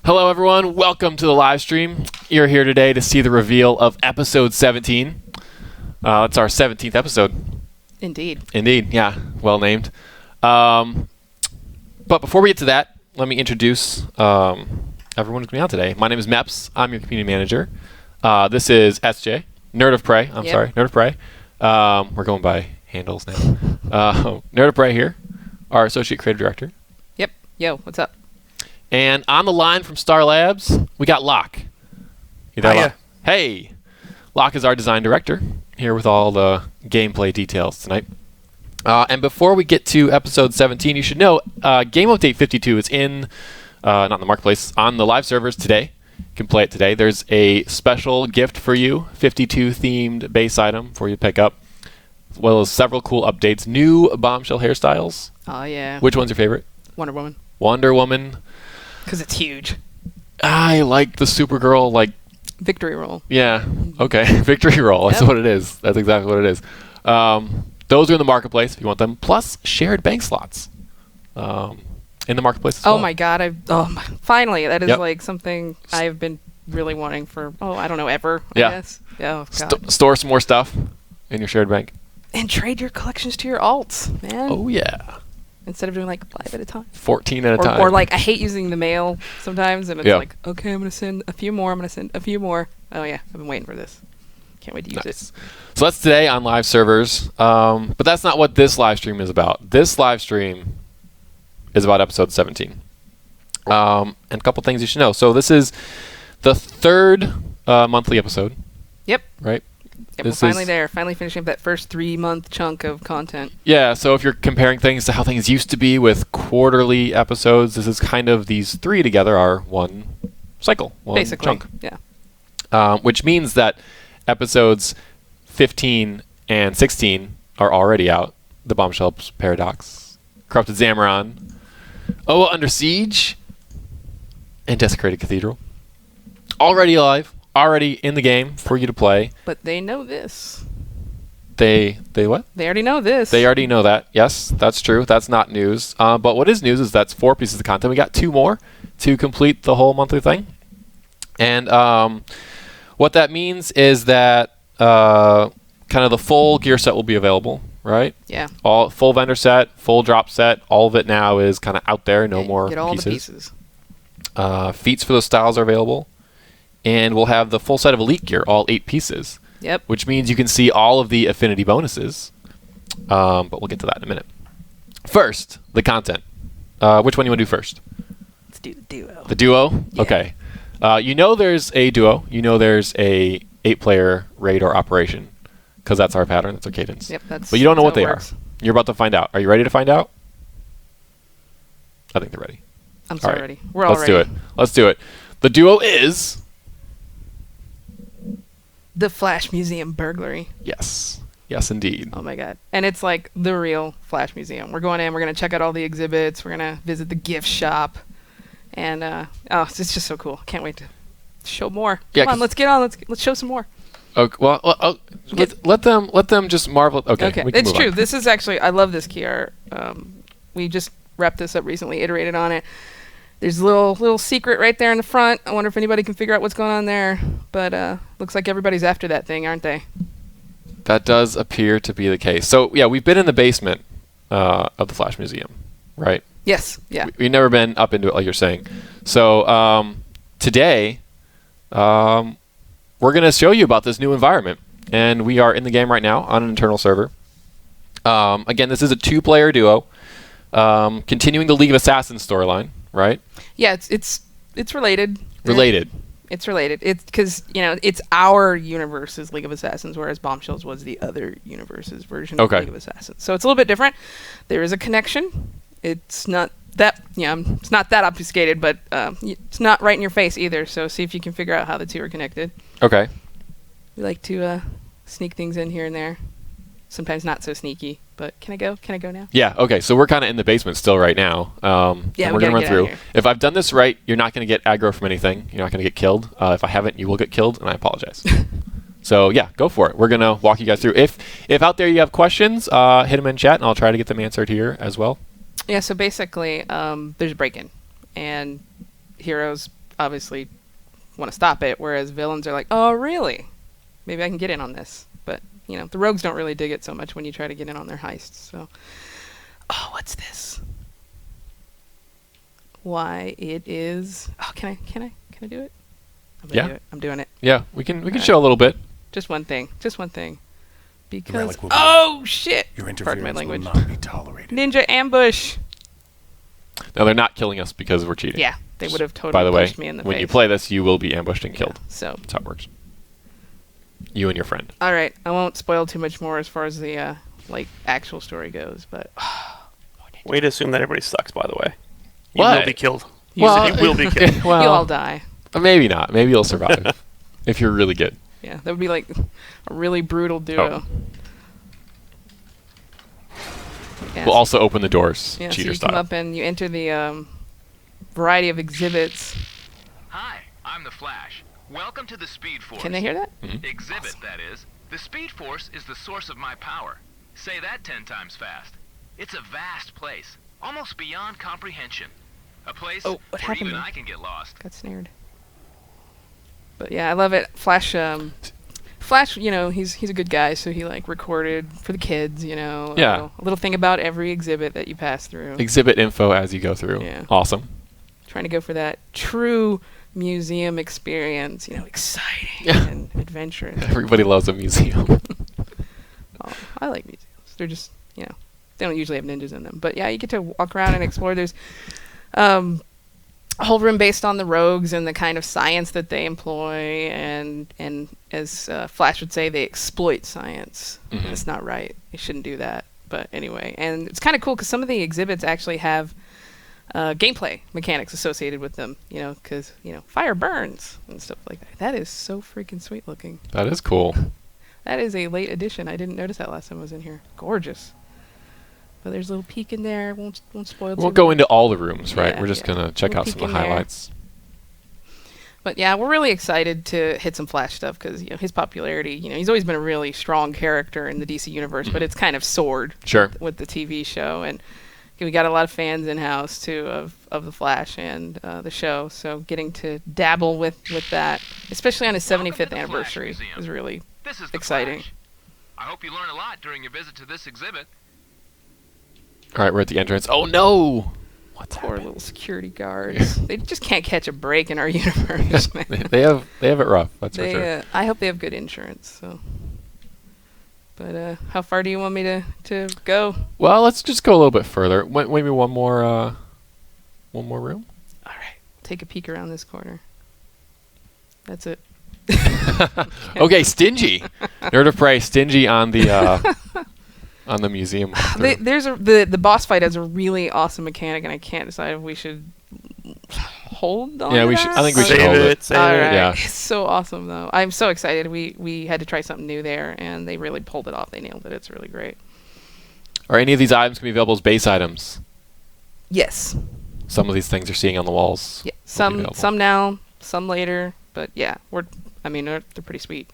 Hello, everyone. Welcome to the live stream. You're here today to see the reveal of episode 17. It's our 17th episode. Indeed, yeah. Well named. But before we get to that, let me introduce everyone who's going to be on today. My name is Meps. I'm your community manager. This is SJ, Nerd of Prey. Nerd of Prey. We're going by handles now. Nerd of Prey here, our associate creative director. Yep. Yo, what's up? And on the line from Star Labs, we got Locke. You there, Locke? Hey! Locke is our design director, here with all the gameplay details tonight. And before we get to episode 17, you should know Game Update 52 is in, not in the marketplace, on the live servers today. You can play it today. There's a special gift for you, 52-themed base item for you to pick up, as well as several cool updates. New bombshell hairstyles. Oh, yeah. Which one's your favorite? Wonder Woman. Wonder Woman. Because it's huge. I like the Supergirl, Victory roll. Yeah. Okay. Victory roll. That's what it is. That's exactly what it is. Those are in the marketplace if you want them. Plus shared bank slots in the marketplace as well. Oh my god! Finally, that is something I've been really wanting for I don't know, ever. I guess. Oh god. Store some more stuff in your shared bank. And trade your collections to your alts, man. Oh yeah. Instead of doing 5 at a time. 14 at a time. Or I hate using the mail sometimes, and it's okay, I'm gonna send a few more. Oh yeah, I've been waiting for this. Can't wait to use it. So that's today on live servers. But that's not what this live stream is about. This live stream is about episode 17. And a couple things you should know. So this is the third monthly episode. Yep. Right? Yep, we're finally there. Finally finishing up that first 3-month chunk of content. Yeah, so if you're comparing things to how things used to be with quarterly episodes, this is kind of these three together are one cycle, one basically, chunk. Yeah. Which means that episodes 15 and 16 are already out. The Bombshell Paradox, Corrupted Zamoron, Oa Under Siege, and Desecrated Cathedral. Already live, already in the game for you to play. But they know this. They what? They already know this. They already know that. Yes, that's true. That's not news. But what is news is that's 4 pieces of content. We got 2 more to complete the whole monthly thing. And what that means is that kind of the full gear set will be available, right? Yeah. All full vendor set, full drop set. All of it now is kind of out there. No more get all pieces. The pieces. Feats for those styles are available. And we'll have the full set of Elite gear, all 8 pieces. Yep. Which means you can see all of the affinity bonuses. But we'll get to that in a minute. First, the content. Which one do you want to do first? Let's do the duo. The duo? Yeah. Okay. You know there's a duo. You know there's a 8-player raid or operation. Because that's our pattern. That's our cadence. Yep, but you don't know what they works. are. You're about to find out. Are you ready to find out? I think they're ready. I'm so ready. We're all ready. Let's do it. The duo is... the Flash Museum Burglary. Yes. Yes, indeed. Oh my god. And it's the real Flash Museum. We're going in, we're going to check out all the exhibits, we're going to visit the gift shop. And, it's just so cool. Can't wait to show more. Yeah, come on, let's get on. Let's show some more. Okay, well, let them just marvel. Okay. It's true. This is actually, I love this key art. We just wrapped this up recently, iterated on it. There's a little secret right there in the front. I wonder if anybody can figure out what's going on there. But looks like everybody's after that thing, aren't they? That does appear to be the case. So, yeah, we've been in the basement of the Flash Museum, right? Yes, yeah. We've never been up into it like you're saying. So, today, we're going to show you about this new environment. And we are in the game right now on an internal server. Again, this is a 2-player duo. Continuing the League of Assassins storyline. Right? Yeah, it's related. Related. It's related. It's because it's our universe's League of Assassins, whereas Bombshells was the other universe's version of League of Assassins. So it's a little bit different. There is a connection. It's not that it's not that obfuscated, but it's not right in your face either. So see if you can figure out how the two are connected. Okay. We like to sneak things in here and there. Sometimes not so sneaky, but can I go? Can I go now? Yeah, okay. So we're kind of in the basement still right now. Yeah, we're going to run through. If I've done this right, you're not going to get aggro from anything. You're not going to get killed. If I haven't, you will get killed, and I apologize. So, yeah, go for it. We're going to walk you guys through. If out there you have questions, hit them in chat, and I'll try to get them answered here as well. Yeah, so basically, there's a break-in, and heroes obviously want to stop it, whereas villains are like, oh, really? Maybe I can get in on this. But, the rogues don't really dig it so much when you try to get in on their heists. So, oh, what's this? Why it is... Oh, can I do it? Do it. I'm doing it. Yeah, we can show a little bit. Just one thing. Because... Be Oh, shit! Your Pardon my interference language. will not be tolerated. Ninja ambush! No, they're not killing us because we're cheating. Yeah, they would have totally By the way, punched me in the when face. you play this, you will be ambushed and killed. So that's how it works. You and your friend. All right, I won't spoil too much more as far as the actual story goes, but way to assume that everybody sucks. By the way, you will be killed. You will be killed. Well, you'll all die. Maybe not. Maybe you'll survive if you're really good. Yeah, that would be like a really brutal duo. Oh. Yeah, We'll also open the doors, yeah, cheater so you style. come up and you enter the variety of exhibits. Hi, I'm the Flash. Welcome to the Speed Force. Can they hear that? Mm-hmm. Exhibit, Awesome. that is. The Speed Force is the source of my power. Say that 10 times fast. It's a vast place, almost beyond comprehension. A place Oh, what where happened even there? I can get lost. Got snared. But yeah, I love it. Flash, he's a good guy, so he recorded for the kids, Yeah. a little thing about every exhibit that you pass through. Exhibit info as you go through. Yeah. Awesome. Trying to go for that true museum experience, exciting Yeah. and adventurous. Everybody loves a museum. Oh, I like museums. They're just, they don't usually have ninjas in them. But yeah, you get to walk around and explore. There's a whole room based on the rogues and the kind of science that they employ, and as Flash would say, they exploit science. Mhm. That's not right. They shouldn't do that. But anyway, and it's kind of cool because some of the exhibits actually have gameplay mechanics associated with them, because, fire burns and stuff like that. That is so freaking sweet looking. That is cool. That is a late addition. I didn't notice that last time I was in here. Gorgeous. But there's a little peek in there. Won't spoil We'll too go much. into all the rooms, right? Yeah, We're just yeah. going to check We'll out some peek of the in there. highlights. But yeah, we're really excited to hit some Flash stuff because his popularity. He's always been a really strong character in the DC universe, but it's kind of soared Sure. with the TV show, and we got a lot of fans in house too of the Flash and the show. So getting to dabble with that, especially on his Welcome to 75th the Flash anniversary, Museum. is really This is the exciting. Flash. I hope you learn a lot during your visit to this exhibit. All right, we're at the entrance. Oh, no. What's Poor happening? little security guards. They just can't catch a break in our universe, man. they have it rough, that's for sure. They, I hope they have good insurance. So, but how far do you want me to go? Well, let's just go a little bit further. Maybe one more room? All right, take a peek around this corner. That's it. Okay, stingy. Nerd of Prey, stingy on the museum. The boss fight has a really awesome mechanic, and I can't decide if we should hold on. Yeah, to we should. that? I think we should Save hold it. Save All it. right. Yeah. It's so awesome, though. I'm so excited. We had to try something new there, and they really pulled it off. They nailed it. It's really great. Are any of these items can be available as base items? Yes. Some of these things you're seeing on the walls. Yeah. will be available. Some now, some later, but yeah, they're pretty sweet.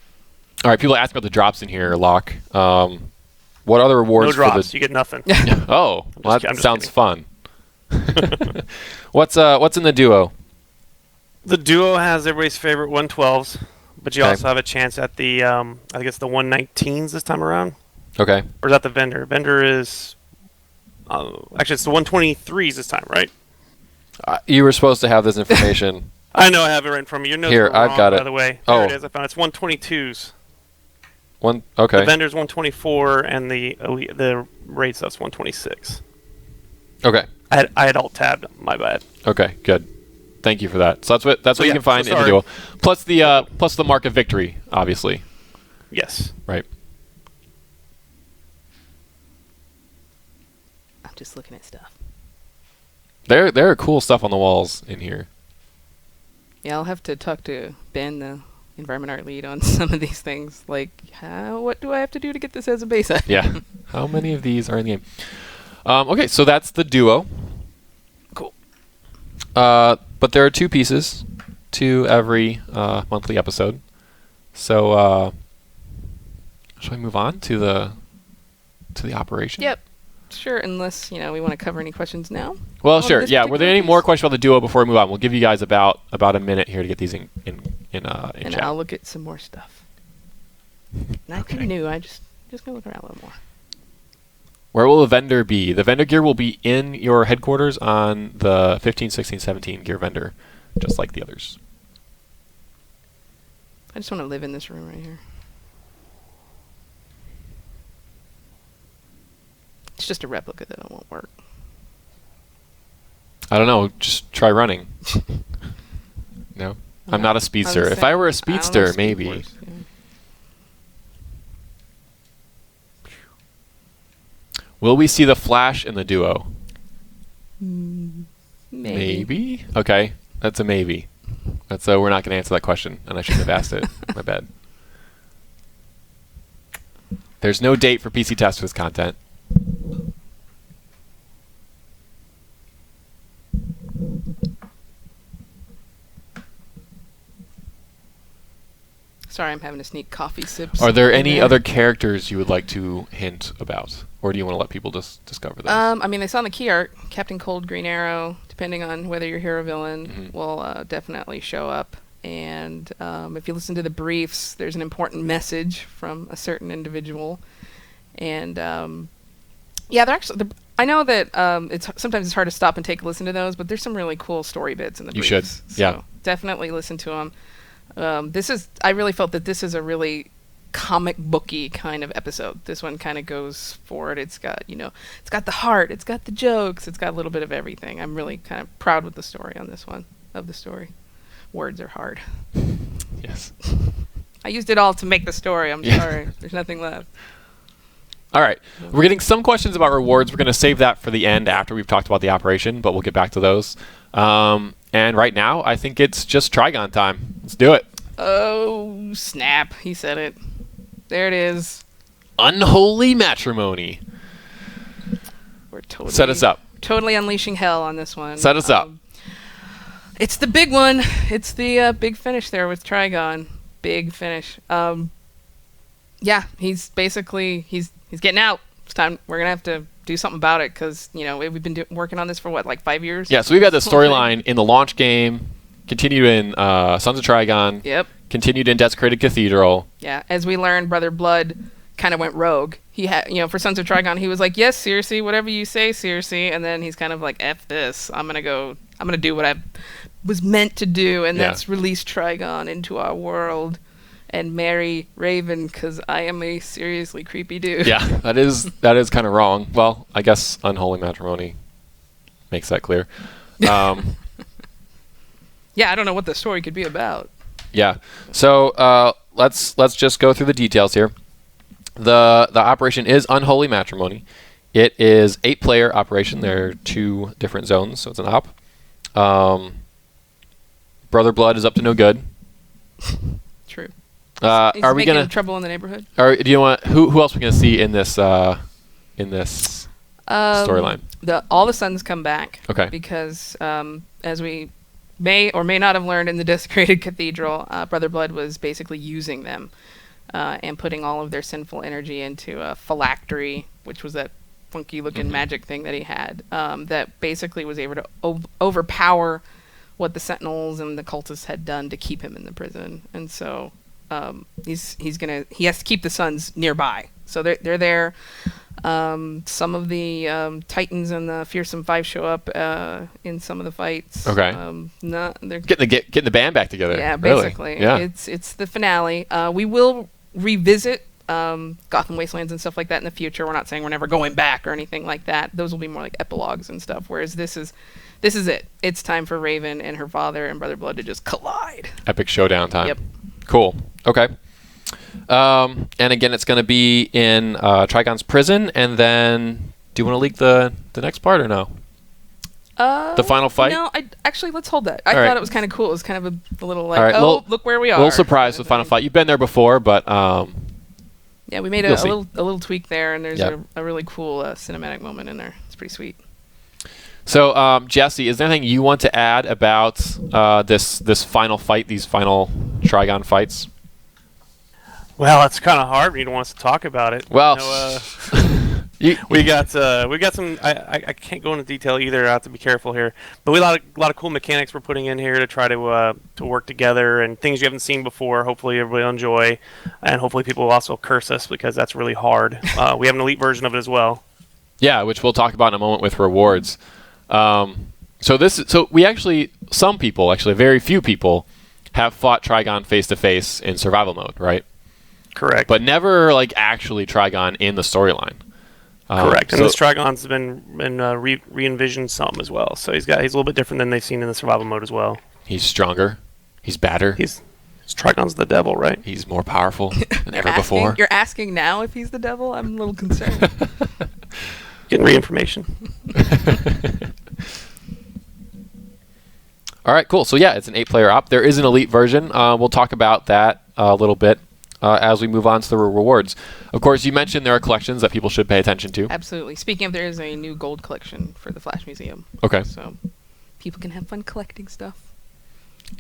All right, people ask about the drops in here, Locke. What other rewards No drops. for You get nothing. the... Oh, well, that I'm just sounds kidding. fun. What's in the duo? The duo has everybody's favorite 112s, but you Okay. also have a chance at the I think it's the 119s this time around. Okay. Or is that the vendor? Vendor is actually it's the 123s this time, right? You were supposed to have this information. I know I have it right in front of me. Your notes Here, were I've wrong, got it. By the way, Oh. there it is. I found it's 122s. Okay. The vendor's 124, and the raid stuff's 126. Okay. I had alt tabbed. My bad. Okay. Good. Thank you for that. So that's what you yeah, can find so in the sorry. duo. Plus the mark of victory, obviously. Yes. Right. I'm just looking at stuff. There are cool stuff on the walls in here. Yeah, I'll have to talk to Ben, the environment art lead, on some of these things. Like, what do I have to do to get this as a base item? Yeah. How many of these are in the game? Okay, so that's the duo. Cool. But there are two pieces to every monthly episode. So shall we move on to the operation? Yep. Sure, unless we want to cover any questions now. Well, sure. Yeah. Were there any more questions about the duo before we move on? We'll give you guys about a minute here to get these in and chat. I'll look at some more stuff. Nothing new. I just gonna look around a little more. Where will the vendor be? The vendor gear will be in your headquarters on the 15, 16, 17 gear vendor, just like the others. I just want to live in this room right here. It's just a replica that it won't work. I don't know. Just try running. No? I'm not a speedster. If I were a speedster, maybe. Force, yeah. Will we see the Flash in the duo? Maybe. Okay. That's a maybe. We're not going to answer that question, and I shouldn't have asked it. My bad. There's no date for PC test for this content. Sorry, I'm having to sneak coffee sips. Are there any other characters you would like to hint about? Or do you want to let people just discover those? I mean, they saw in the key art, Captain Cold, Green Arrow, depending on whether you're hero or villain, will definitely show up. And if you listen to the briefs, there's an important message from a certain individual. And yeah, they're actually. I know that sometimes it's hard to stop and take a listen to those, but there's some really cool story bits in the briefs. You should, yeah. So definitely listen to them. I really felt that this is a really comic booky kind of episode. This one kind of goes forward. It's got, it's got the heart, it's got the jokes, it's got a little bit of everything. I'm really kind of proud with the story on this one, of the story. Words are hard. Yes. I used it all to make the story. I'm sorry. There's nothing left. All right. We're getting some questions about rewards. We're going to save that for the end after we've talked about the operation, but we'll get back to those. And right now, I think it's just Trigon time. Let's do it. Oh, snap. He said it. There it is. Unholy Matrimony. We're totally... Set us up. Totally unleashing hell on this one. Set us up. It's the big one. It's the big finish there with Trigon. Big finish. Yeah, he's basically... He's getting out. It's time. We're going to have to do something about it because, we've been working on this for, 5 years? Yeah, so we've got the storyline in the launch game, continued in Sons of Trigon. Yep. Continued in Desecrated Cathedral. Yeah, as we learned, Brother Blood kind of went rogue. He had, for Sons of Trigon, he was like, yes, Circe, whatever you say, Circe. And then he's kind of like, F this. I'm going to do what I was meant to do, and that's release Trigon into our world and marry Raven, because I am a seriously creepy dude. Yeah, that is kind of wrong. Well, I guess Unholy Matrimony makes that clear. Yeah, I don't know what the story could be about. Yeah, so let's just go through the details here. The operation is Unholy Matrimony. It is 8-player operation. There are 2 different zones, so it's an op. Brother Blood is up to no good. True. Are we gonna trouble in the neighborhood? Or do you want who else are we gonna see in this storyline? All the sons come back. Okay. Because as we may or may not have learned in the Desecrated Cathedral, Brother Blood was basically using them and putting all of their sinful energy into a phylactery, which was that funky-looking magic thing that he had that basically was able to overpower what the Sentinels and the cultists had done to keep him in the prison. And so he has to keep the sons nearby. So they're there. Some of the Titans and the Fearsome Five show up in some of the fights. Okay. They're getting the band back together. Yeah, basically. Really? Yeah. It's the finale. We will revisit Gotham Wastelands and stuff like that in the future. We're not saying we're never going back or anything like that. Those will be more like epilogues and stuff. Whereas this is it. It's time for Raven and her father and Brother Blood to just collide. Epic showdown time. Yep. Cool. Okay. And again, it's going to be in Trigon's prison, and then do you want to leak the next part or no? The final fight? No, actually, let's hold that. I thought it was kind of cool. It was kind of a little like, right, look where we are. A little surprise with final fight. You've been there before, but yeah, we made a little tweak there, and there's a really cool cinematic moment in there. It's pretty sweet. So, Jesse, is there anything you want to add about this final fight, these final Trigon fights? Well, it's kind of hard. You don't want us to talk about it. Well, We got some. I can't go into detail either. I have to be careful here. But we got a lot of cool mechanics we're putting in here to try to work together, and things you haven't seen before. Hopefully everybody will enjoy, and hopefully people will also curse us because that's really hard. We have an elite version of it as well. Yeah, which we'll talk about in a moment with rewards. So we actually, some people, actually very few people, have fought Trigon face to face in survival mode, right? Correct. But never like actually Trigon in the storyline. Correct. And this Trigon's been re-envisioned some as well. So he's a little bit different than they've seen in the survival mode as well. He's stronger. He's badder. Trigon's the devil, right? He's more powerful than ever before. You're asking now if he's the devil? I'm a little concerned. Getting re-information. All right, cool. So yeah, it's an 8-player op. There is an elite version. We'll talk about that a little bit as we move on to the rewards. Of course, you mentioned there are collections that people should pay attention to. Absolutely. Speaking of, there is a new gold collection for the Flash Museum. Okay. So people can have fun collecting stuff.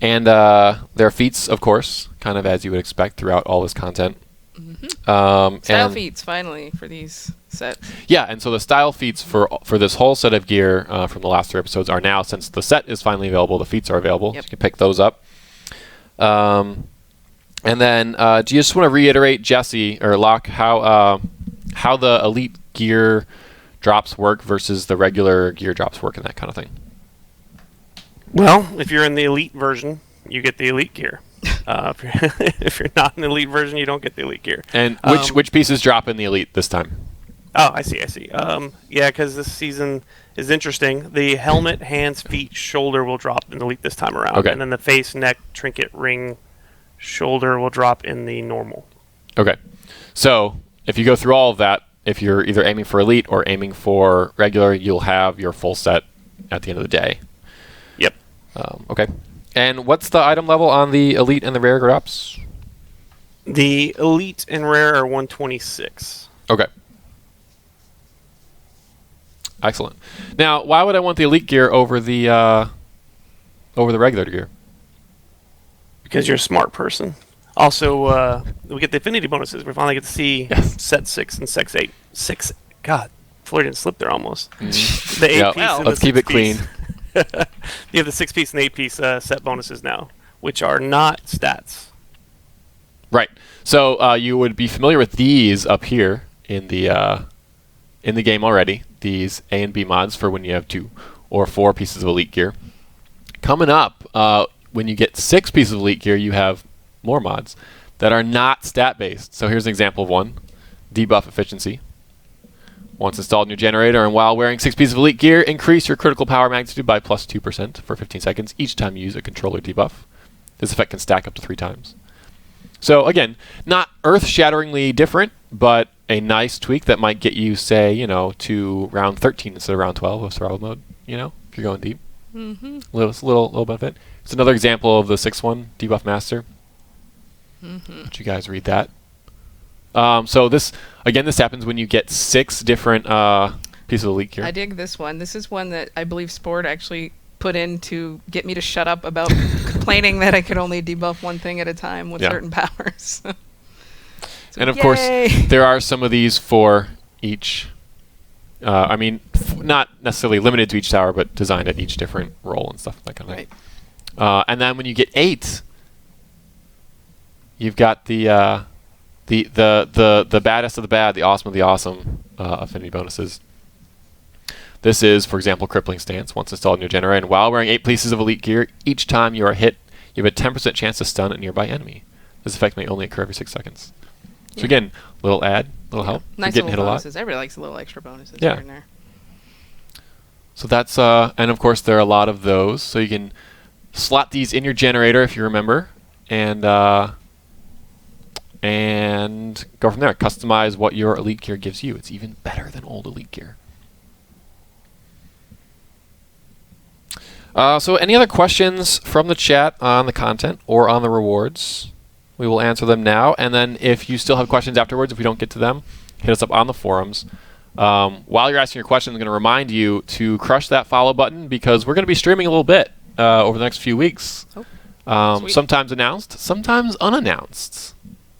And there are feats, of course, kind of as you would expect throughout all this content. Mm-hmm. Style feats, finally, for these sets. Yeah, and so the style feats for this whole set of gear from the last 3 episodes are now, since the set is finally available, the feats are available. Yep. So you can pick those up. And then, do you just want to reiterate, Jesse or Locke, how the elite gear drops work versus the regular gear drops work and that kind of thing? Well, if you're in the elite version, you get the elite gear. If you're not in the elite version, you don't get the elite gear. And which pieces drop in the elite this time? Oh, I see. Yeah, because this season is interesting. The helmet, hands, feet, shoulder will drop in the elite this time around. Okay. And then the face, neck, trinket, ring, shoulder will drop in the normal. Okay. So if you go through all of that, if you're either aiming for elite or aiming for regular, you'll have your full set at the end of the day. Yep. Okay. And what's the item level on the elite and the rare drops? The elite and rare are 126. Okay. Excellent. Now, why would I want the elite gear over the regular gear? Because you're a smart person. Also, we get the affinity bonuses. We finally get to see set 6 and set 8. 6. God, Floridian slipped there almost. Mm-hmm. The 8 piece. Let's keep it clean. You have the 6-piece and 8-piece set bonuses now, which are not stats. Right. So you would be familiar with these up here in the game already. These A and B mods for when you have 2 or 4 pieces of elite gear. Coming up, when you get 6 pieces of elite gear, you have more mods that are not stat-based. So here's an example of one. Debuff efficiency. Once installed in your generator and while wearing 6 pieces of elite gear, increase your critical power magnitude by plus 2% for 15 seconds each time you use a controller debuff. This effect can stack up to 3 times. So again, not earth-shatteringly different, but a nice tweak that might get you, say, to round 13 instead of round 12 of survival mode, if you're going deep. Mm-hmm. Little benefit. It's another example of the 6th one, Debuff Master. Mm-hmm. Let you guys read that. So this happens when you get 6 different pieces of elite gear. I dig this one. This is one that I believe Sport actually put in to get me to shut up about complaining that I could only debuff one thing at a time with certain powers. And of course, there are some of these for each. Not necessarily limited to each tower, but designed at each different role and stuff, that kind of thing. Right. And then when you get 8, you've got the baddest of the bad, the awesome of the awesome affinity bonuses. This is, for example, Crippling Stance, once installed in your generator, and while wearing 8 pieces of elite gear, each time you are hit, you have a 10% chance to stun a nearby enemy. This effect may only occur every 6 seconds. So again, little help. Nice getting little hit bonuses. a lot. Everybody likes a little extra bonuses Yeah. here and there. So that's, and of course there are a lot of those. So you can slot these in your generator if you remember, and go from there. Customize what your elite gear gives you. It's even better than old elite gear. So any other questions from the chat on the content or on the rewards? We will answer them now, and then if you still have questions afterwards, if we don't get to them, hit us up on the forums. While you're asking your questions, I'm going to remind you to crush that follow button because we're going to be streaming a little bit over the next few weeks. Sometimes announced, sometimes unannounced,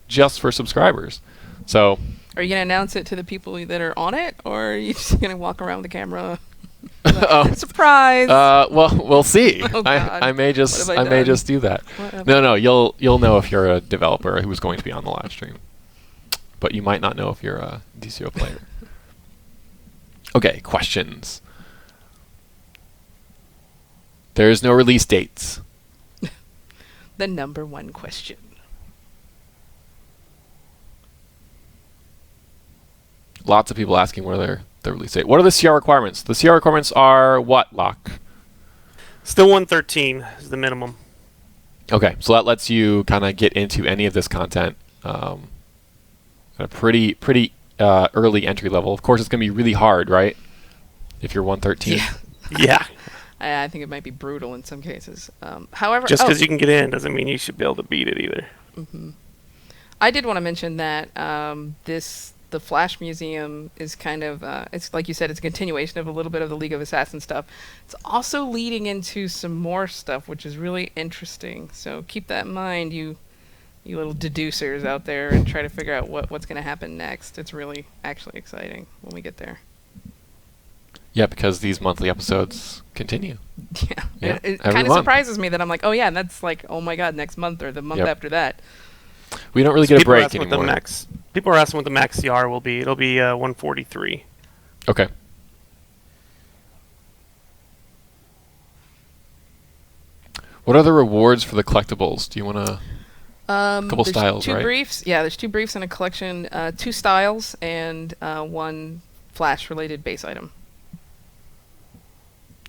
just for subscribers. So Are you gonna announce it to the people that are on it, or are you just gonna walk around with the camera? Surprise! Well, we'll see. Oh, God. I may just do that. No, you'll know if you're a developer who's going to be on the live stream, but you might not know if you're a DCO player. Okay, questions. There's no release dates. The number one question. Lots of people asking where the release date. What are the CR requirements? The CR requirements are what, Locke? Still 113 is the minimum. Okay, so that lets you kind of get into any of this content at a pretty early entry level. Of course, it's going to be really hard, right? If you're 113. Yeah. I think it might be brutal in some cases. However, just because you can get in doesn't mean you should be able to beat it either. Mm-hmm. I did want to mention that the Flash Museum is kind of, it's like you said, it's a continuation of a little bit of the League of Assassins stuff. It's also leading into some more stuff, which is really interesting. So keep that in mind, you little deducers out there, and try to figure out what's going to happen next. It's really actually exciting when we get there. Yeah, because these monthly episodes continue. Yeah. It kind of surprises me that I'm like, oh yeah, and that's like, oh my god, next month or the month after that. We don't really get a break anymore. People are asking what the max CR will be. It'll be 143. Okay. What are the rewards for the collectibles? Do you want to... couple styles, two right? Briefs. Yeah, there's 2 briefs in a collection, 2 styles, and 1 Flash-related base item.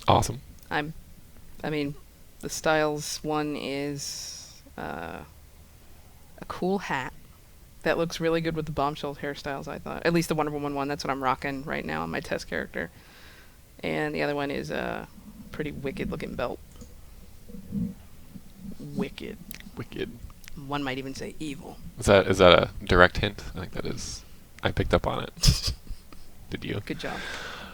Awesome. I mean, the styles one is a cool hat that looks really good with the Bombshell hairstyles, I thought. At least the Wonder Woman one. That's what I'm rocking right now on my test character. And the other one is a pretty wicked-looking belt. Wicked. One might even say evil. Is that a direct hint? I think that is. I picked up on it. Did you? Good job.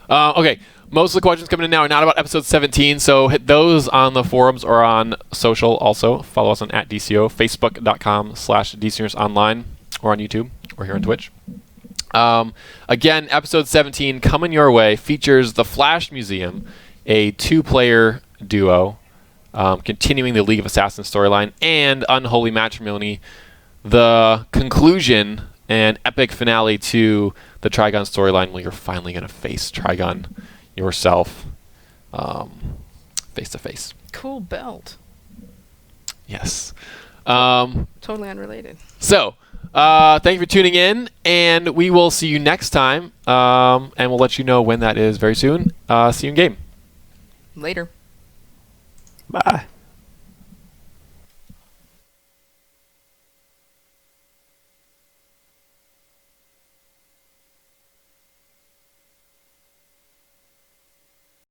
Okay. Most of the questions coming in now are not about episode 17, so hit those on the forums or on social also. Follow us on @DCO, facebook.com/DCONline, or on YouTube, or here on Twitch. Again, episode 17 coming your way features the Flash Museum, a 2-player duo, continuing the League of Assassins storyline, and Unholy Matrimony, the conclusion and epic finale to the Trigon storyline, where you're finally going to face Trigon yourself face to face. Cool belt. Yes. Totally unrelated. So, thank you for tuning in, and we will see you next time, and we'll let you know when that is very soon. See you in game. Later. Bye.